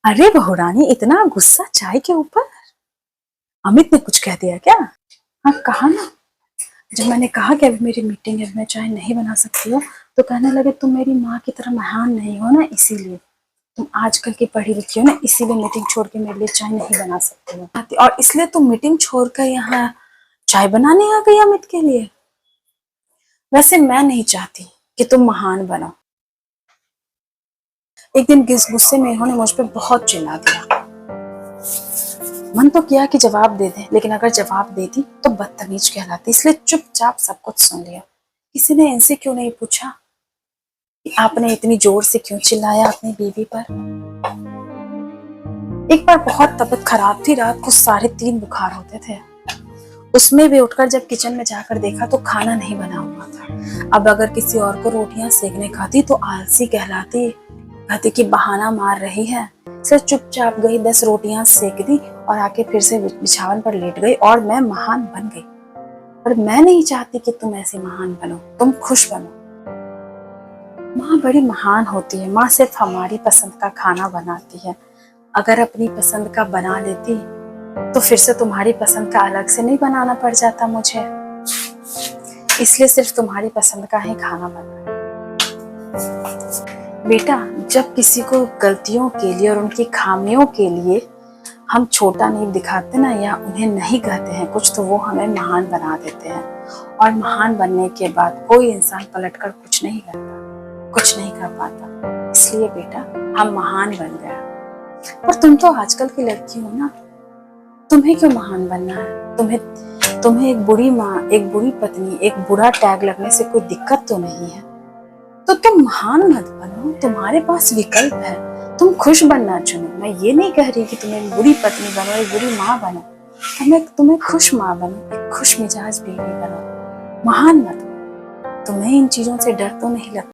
अरे बहुरानी, इतना गुस्सा चाय के ऊपर? अमित ने कुछ कह दिया क्या? हाँ कहा ना। जब मैंने कहा कि अभी मेरी मीटिंग है, मैं चाय नहीं बना सकती हो, तो कहने लगे तुम मेरी माँ की तरह महान नहीं हो ना, इसीलिए तुम आजकल की पढ़ी लिखी हो ना, इसीलिए मीटिंग छोड़ के मेरे लिए चाय नहीं बना सकती हो, और इसलिए तुम मीटिंग छोड़कर यहाँ चाय बनाने आ गई अमित के लिए। वैसे मैं नहीं चाहती कि तुम महान बनो। एक दिन गुस्से में इन्होंने मुझ पर बहुत चिल्ला दिया। मन तो किया कि जवाब दे दे, लेकिन अगर जवाब देती तो बदतमीज कहलाती, इसलिए चुपचाप सब कुछ सुन लिया। किसी ने इनसे क्यों नहीं पूछा कि आपने इतनी जोर से क्यों चिल्लाया अपनी बीवी पर। एक बार बहुत तबीयत खराब थी, रात को 3:30 बुखार होते थे। उसमें भी उठकर जब किचन में जाकर देखा तो खाना नहीं बना हुआ था। अब अगर किसी और को रोटियां सेकने खाती तो आलसी कहलाती, कहती कि बहाना मार रही है। सिर चुपचाप गई, 10 रोटियां सेक दी और आके फिर से बिछावन पर लेट गई और मैं महान बन गई। पर मैं नहीं चाहती कि तुम ऐसी महान बनो, तुम खुश बनो। माँ बड़ी महान होती है। माँ सिर्फ हमारी पसंद का खाना बनाती है। अगर अपनी पसंद का बना लेती तो फिर से तुम्हारी पसंद का अलग से नहीं बनाना पड़ जाता मुझे, इसलिए सिर्फ तुम्हारी पसंद का ही खाना बना। बेटा, जब किसी को गलतियों के लिए और उनकी खामियों के लिए हम छोटा नहीं दिखाते ना, या उन्हें नहीं कहते हैं कुछ, तो वो हमें महान बना देते हैं। और महान बनने के बाद कोई इंसान पलटकर कुछ नहीं करता, कुछ नहीं कर पाता। इसलिए बेटा, हम महान बन गए। पर तुम तो आजकल की लड़की हो ना, तुम्हें क्यों महान बनना है? तुम्हें एक बुरी माँ, एक बुरी पत्नी, एक बुरा टैग लगने से कोई दिक्कत तो नहीं है। तो तुम महान मत बनो, तुम्हारे पास विकल्प है। तुम खुश बनना चुनो। मैं ये नहीं कह रही कि तुम एक बुरी पत्नी बनो, एक बुरी माँ बनो। तुम्हें खुश माँ बनो, एक खुश मिजाज बीवी बनो। महान मत बनो। तुम्हें इन चीजों से डर तो नहीं लगता?